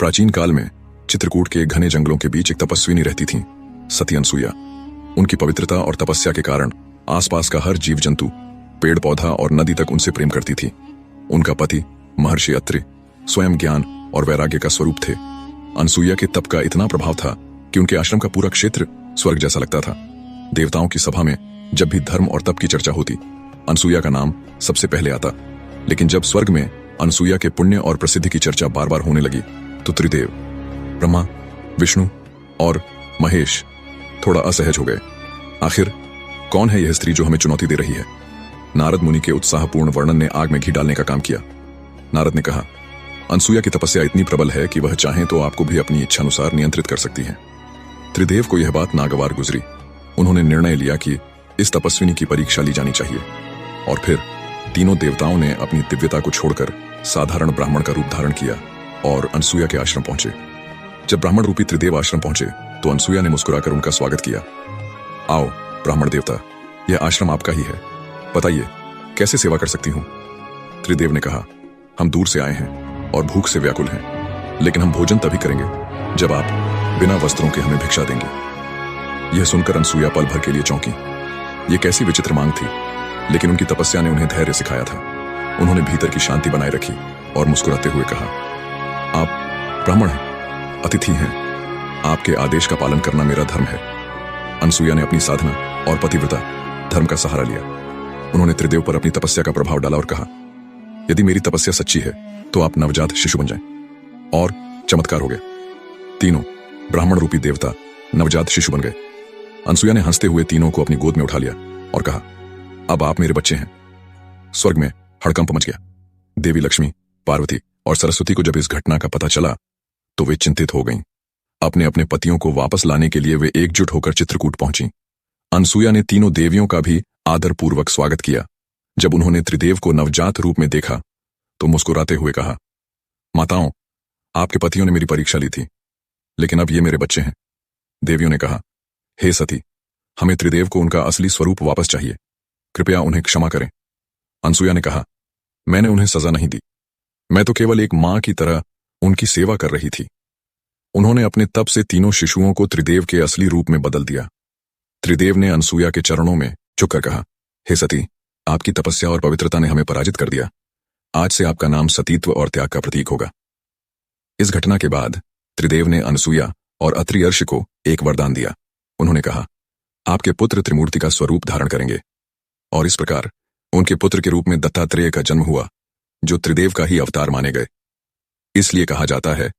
प्राचीन काल में चित्रकूट के घने जंगलों के बीच एक तपस्विनी रहती थीं, सती अनसुईया। उनकी पवित्रता और तपस्या के कारण आसपास का हर जीव जंतु, पेड़ पौधा और नदी तक उनसे प्रेम करती थी। उनका पति महर्षि अत्रि स्वयं ज्ञान और वैराग्य का स्वरूप थे। अनसुईया के तप का इतना प्रभाव था कि उनके आश्रम का पूरा क्षेत्र स्वर्ग जैसा लगता था। देवताओं की सभा में जब भी धर्म और तप की चर्चा होती, अनसुईया का नाम सबसे पहले आता। लेकिन जब स्वर्ग में अनसुईया के पुण्य और प्रसिद्धि की चर्चा बार बार होने लगी तो त्रिदेव, ब्रह्मा, विष्णु और महेश थोड़ा असहज हो गए। आखिर कौन है यह स्त्री जो हमें चुनौती दे रही है? नारद मुनि के उत्साहपूर्ण वर्णन ने आग में घी डालने का काम किया। नारद ने कहा, अनसुईया की तपस्या इतनी प्रबल है कि वह चाहें तो आपको भी अपनी इच्छानुसार नियंत्रित कर सकती हैं। त्रिदेव को यह बात नागवार गुजरी। उन्होंने निर्णय लिया कि इस तपस्विनी की परीक्षा ली जानी चाहिए। और फिर तीनों देवताओं ने अपनी दिव्यता को छोड़कर साधारण ब्राह्मण का रूप धारण किया और अनसुईया के आश्रम पहुंचे। जब ब्राह्मण रूपी त्रिदेव आश्रम पहुंचे तो अनसुईया ने मुस्कुराकर उनका स्वागत किया। आओ ब्राह्मण देवता, यह आश्रम आपका ही है, बताइए कैसे सेवा कर सकती हूं? त्रिदेव ने कहा, हम दूर से आए हैं और भूख से व्याकुल हैं, लेकिन हम भोजन तभी करेंगे जब आप बिना वस्त्रों के हमें भिक्षा देंगे। यह सुनकर अनसुईया पल भर के लिए चौंकी। यह कैसी विचित्र मांग थी, लेकिन उनकी तपस्या ने उन्हें धैर्य सिखाया था। उन्होंने भीतर की शांति बनाए रखी और मुस्कुराते हुए कहा, आप ब्राह्मण हैं, अतिथि हैं, आपके आदेश का पालन करना मेरा धर्म है। अनसुईया ने अपनी साधना और पतिव्रता धर्म का सहारा लिया। उन्होंने त्रिदेव पर अपनी तपस्या का प्रभाव डाला और कहा, यदि मेरी तपस्या सच्ची है तो आप नवजात शिशु बन जाएं। और चमत्कार हो गया। तीनों ब्राह्मण रूपी देवता नवजात शिशु बन गए। अनसुईया ने हंसते हुए तीनों को अपनी गोद में उठा लिया और कहा, अब आप मेरे बच्चे हैं। स्वर्ग में हड़कंप मच गया। देवी लक्ष्मी, पार्वती और सरस्वती को जब इस घटना का पता चला तो वे चिंतित हो गईं। अपने अपने पतियों को वापस लाने के लिए वे एकजुट होकर चित्रकूट पहुंची। अनसुईया ने तीनों देवियों का भी आदरपूर्वक स्वागत किया। जब उन्होंने त्रिदेव को नवजात रूप में देखा तो मुस्कुराते हुए कहा, माताओं, आपके पतियों ने मेरी परीक्षा ली थी, लेकिन अब ये मेरे बच्चे हैं। देवियों ने कहा, हे सती, हमें त्रिदेव को उनका असली स्वरूप वापस चाहिए, कृपया उन्हें क्षमा करें। अनसुईया ने कहा, मैंने उन्हें सजा नहीं दी, मैं तो केवल एक मां की तरह उनकी सेवा कर रही थी। उन्होंने अपने तप से तीनों शिशुओं को त्रिदेव के असली रूप में बदल दिया। त्रिदेव ने अनसुईया के चरणों में झुककर कहा, हे सती, आपकी तपस्या और पवित्रता ने हमें पराजित कर दिया। आज से आपका नाम सतीत्व और त्याग का प्रतीक होगा। इस घटना के बाद त्रिदेव ने अनसुईया और अत्रि अर्षि को एक वरदान दिया। उन्होंने कहा, आपके पुत्र त्रिमूर्ति का स्वरूप धारण करेंगे। और इस प्रकार उनके पुत्र के रूप में दत्तात्रेय का जन्म हुआ, जो त्रिदेव का ही अवतार माने गए। इसलिए कहा जाता है